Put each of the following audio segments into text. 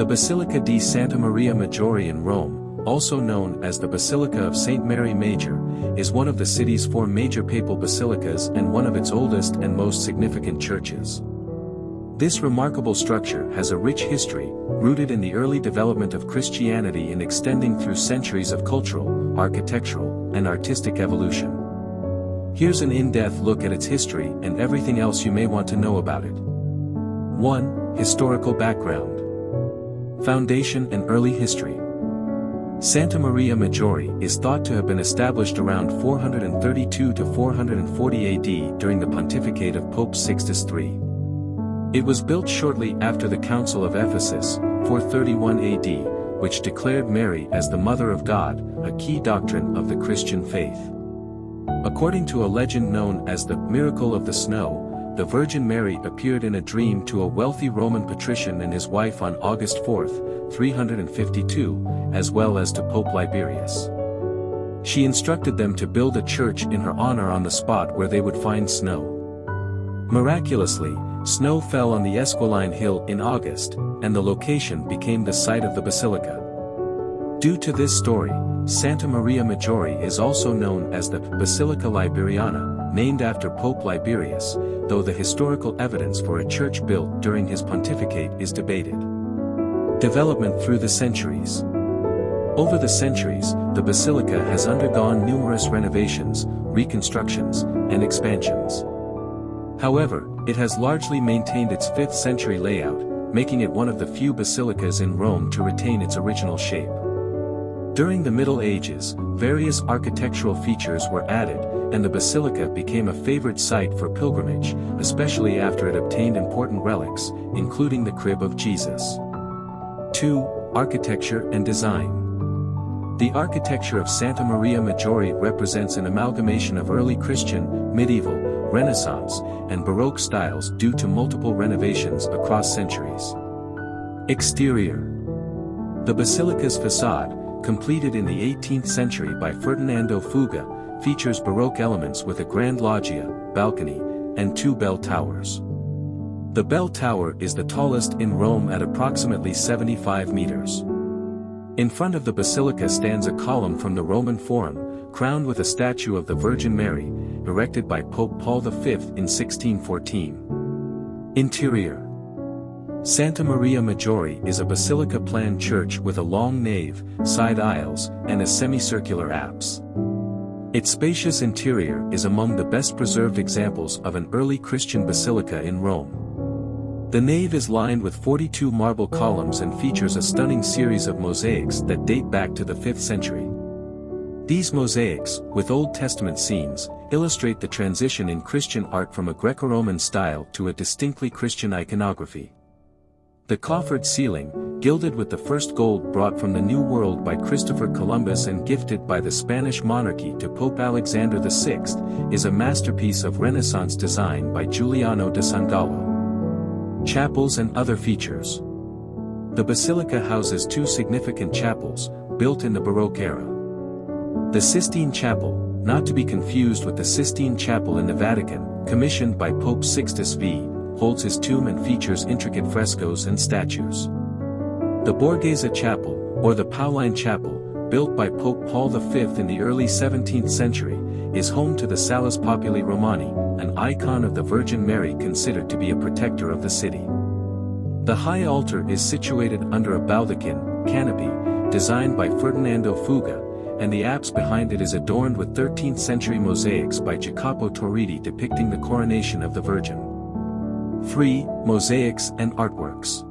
Basilica di Santa Maria Maggiore in Rome, also known as the Basilica of St. Mary Major, is one of the city's four major papal basilicas and one of its oldest and most significant churches. This remarkable structure has a rich history, rooted in the early development of Christianity and extending through centuries of cultural, architectural, and artistic evolution. Here's an in-depth look at its history and everything else you may want to know about it. 1. Historical background. Foundation and early history. Santa Maria Maggiore is thought to have been established around 432 to 440 AD during the pontificate of Pope Sixtus III. It was built shortly after the Council of Ephesus, 431 AD, which declared Mary as the Mother of God, a key doctrine of the Christian faith. According to a legend known as the Miracle of the Snow, the Virgin Mary appeared in a dream to a wealthy Roman patrician and his wife on August 4, 352, as well as to Pope Liberius. She instructed them to build a church in her honor on the spot where they would find snow. Miraculously, snow fell on the Esquiline Hill in August, and the location became the site of the basilica. Due to this story, Santa Maria Maggiore is also known as the Basilica Liberiana, named after Pope Liberius, though the historical evidence for a church built during his pontificate is debated. Development through the centuries. Over the centuries, the basilica has undergone numerous renovations, reconstructions, and expansions. However, it has largely maintained its 5th century layout, making it one of the few basilicas in Rome to retain its original shape. During the Middle Ages, various architectural features were added, and the basilica became a favored site for pilgrimage, especially after it obtained important relics, including the crib of Jesus. 2. Architecture and design. The architecture of Santa Maria Maggiore represents an amalgamation of early Christian, medieval, Renaissance, and Baroque styles due to multiple renovations across centuries. Exterior. The basilica's facade, completed in the 18th century by Ferdinando Fuga, features Baroque elements with a grand loggia, balcony, and 2 bell towers. The bell tower is the tallest in Rome at approximately 75 meters. In front of the basilica stands a column from the Roman Forum, crowned with a statue of the Virgin Mary, erected by Pope Paul V in 1614. Interior. Santa Maria Maggiore is a basilica-planned church with a long nave, side aisles, and a semicircular apse. Its spacious interior is among the best-preserved examples of an early Christian basilica in Rome. The nave is lined with 42 marble columns and features a stunning series of mosaics that date back to the 5th century. These mosaics, with Old Testament scenes, illustrate the transition in Christian art from a Greco-Roman style to a distinctly Christian iconography. The coffered ceiling, gilded with the first gold brought from the New World by Christopher Columbus and gifted by the Spanish monarchy to Pope Alexander VI, is a masterpiece of Renaissance design by Giuliano da Sangallo. Chapels and other features. The basilica houses 2 significant chapels, built in the Baroque era. The Sistine Chapel, not to be confused with the Sistine Chapel in the Vatican, commissioned by Pope Sixtus V, holds his tomb and features intricate frescoes and statues. The Borghese Chapel, or the Pauline Chapel, built by Pope Paul V in the early 17th century, is home to the Salus Populi Romani, an icon of the Virgin Mary considered to be a protector of the city. The high altar is situated under a baldachin, canopy, designed by Ferdinando Fuga, and the apse behind it is adorned with 13th century mosaics by Jacopo Torriti depicting the coronation of the Virgin. 3. Mosaics and artworks.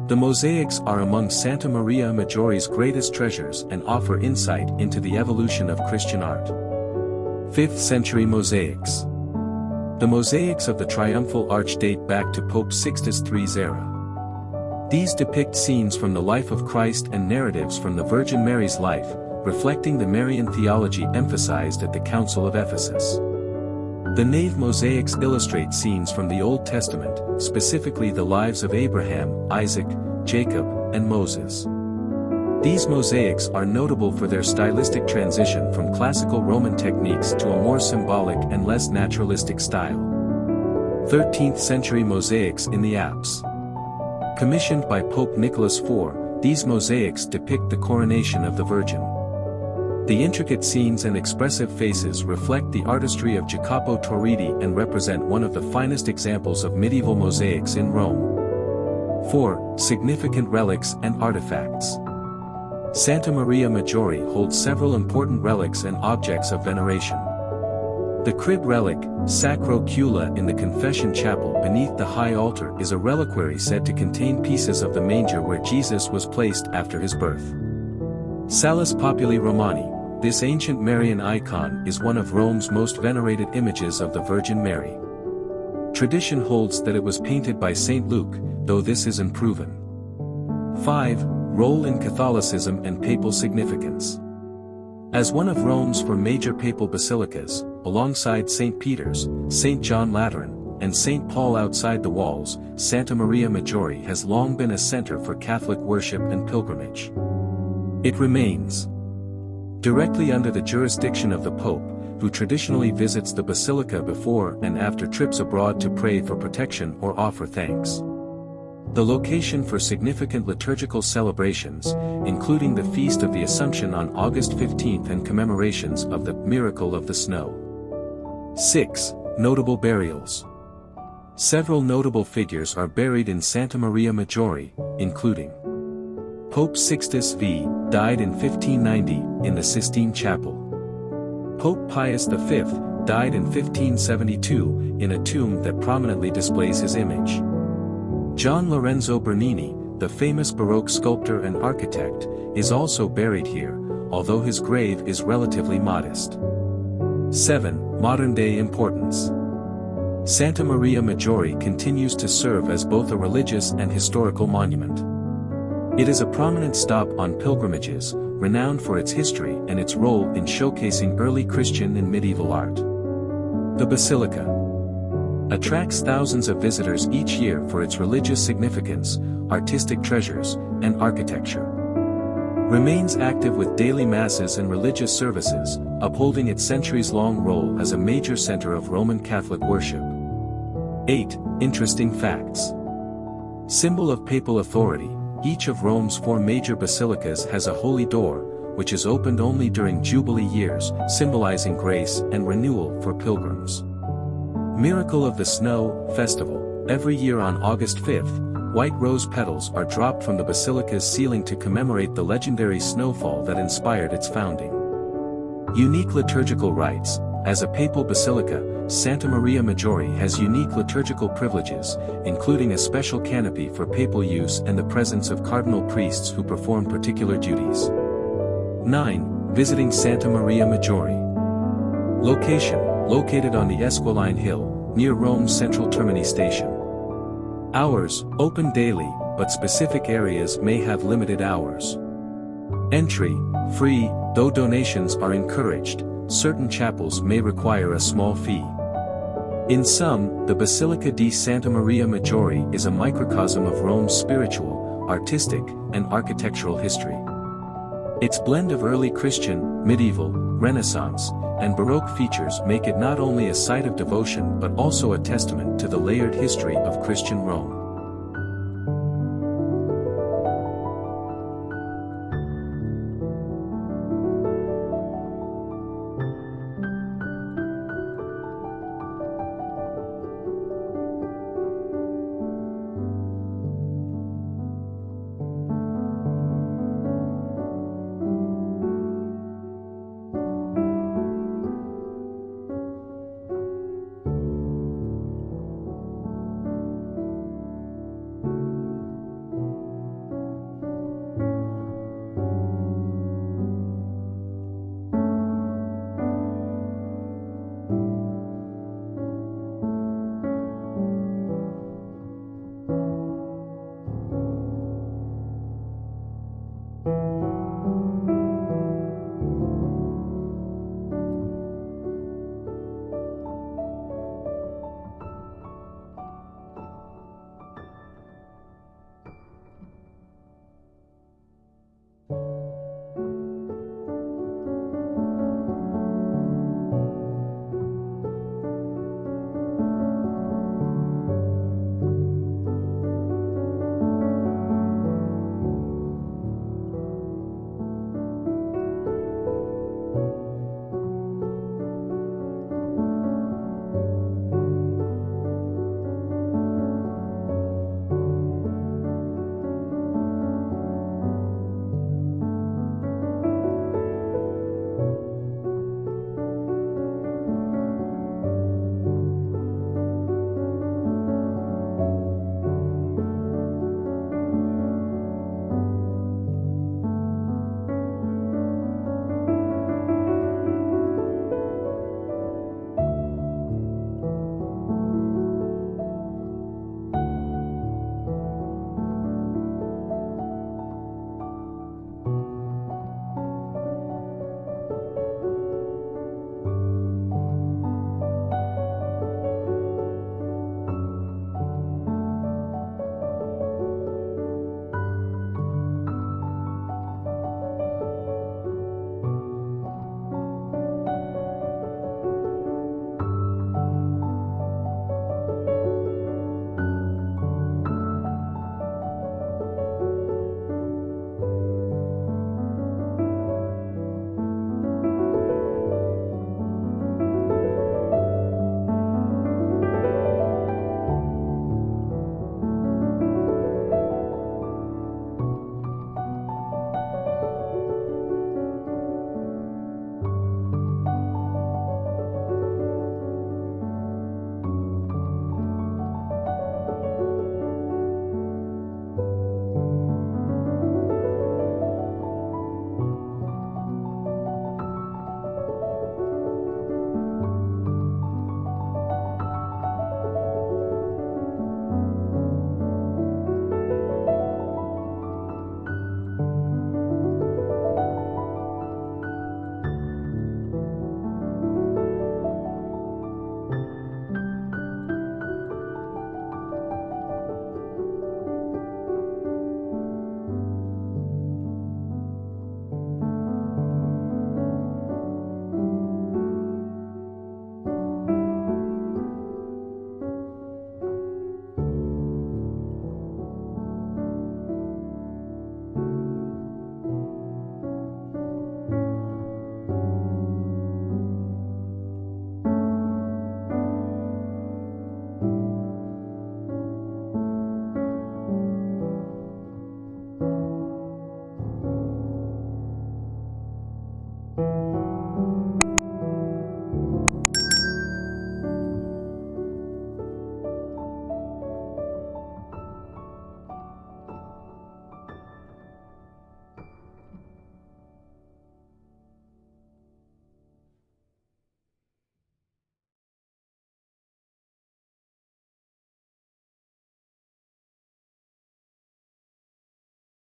The mosaics are among Santa Maria Maggiore's greatest treasures and offer insight into the evolution of Christian art. 5th century mosaics. The mosaics of the Triumphal Arch date back to Pope Sixtus III's era. These depict scenes from the life of Christ and narratives from the Virgin Mary's life, reflecting the Marian theology emphasized at the Council of Ephesus. The nave mosaics illustrate scenes from the Old Testament, specifically the lives of Abraham, Isaac, Jacob, and Moses. These mosaics are notable for their stylistic transition from classical Roman techniques to a more symbolic and less naturalistic style. 13th century mosaics in the apse. Commissioned by Pope Nicholas IV, these mosaics depict the coronation of the Virgin. The intricate scenes and expressive faces reflect the artistry of Jacopo Torriti and represent one of the finest examples of medieval mosaics in Rome. 4. Significant relics and artifacts. Santa Maria Maggiore holds several important relics and objects of veneration. The crib relic, Sacro Cula in the Confession Chapel beneath the high altar is a reliquary said to contain pieces of the manger where Jesus was placed after his birth. Salus Populi Romani, this ancient Marian icon is one of Rome's most venerated images of the Virgin Mary. Tradition holds that it was painted by Saint Luke, though this is unproven. 5. Role in Catholicism and papal significance. As one of Rome's four major papal basilicas, alongside St. Peter's, St. John Lateran, and St. Paul outside the walls, Santa Maria Maggiore has long been a center for Catholic worship and pilgrimage. It remains directly under the jurisdiction of the Pope, who traditionally visits the basilica before and after trips abroad to pray for protection or offer thanks. The location for significant liturgical celebrations, including the Feast of the Assumption on August 15th and commemorations of the Miracle of the Snow. 6. Notable burials. Several notable figures are buried in Santa Maria Maggiore, including Pope Sixtus V, died in 1590, in the Sistine Chapel. Pope Pius V, died in 1572, in a tomb that prominently displays his image. John Lorenzo Bernini, the famous Baroque sculptor and architect, is also buried here, although his grave is relatively modest. 7. Modern-day importance. Santa Maria Maggiore continues to serve as both a religious and historical monument. It is a prominent stop on pilgrimages, renowned for its history and its role in showcasing early Christian and medieval art. The Basilica attracts thousands of visitors each year for its religious significance, artistic treasures, and architecture. Remains active with daily masses and religious services, upholding its centuries-long role as a major center of Roman Catholic worship. 8. Interesting facts. Symbol of papal authority, each of Rome's four major basilicas has a holy door, which is opened only during Jubilee years, symbolizing grace and renewal for pilgrims. Miracle of the Snow Festival. Every year on August 5th, white rose petals are dropped from the basilica's ceiling to commemorate the legendary snowfall that inspired its founding. Unique liturgical rites. As a papal basilica, Santa Maria Maggiore has unique liturgical privileges, including a special canopy for papal use and the presence of cardinal priests who perform particular duties. 9. Visiting Santa Maria Maggiore. Location. Located on the Esquiline Hill, near Rome's central Termini station. Hours. Open daily, but specific areas may have limited hours. Entry. Free, though donations are encouraged. Certain chapels may require a small fee. In sum, the Basilica di Santa Maria Maggiore is a microcosm of Rome's spiritual, artistic, and architectural history. Its blend of early Christian, medieval, Renaissance, and Baroque features make it not only a site of devotion but also a testament to the layered history of Christian Rome.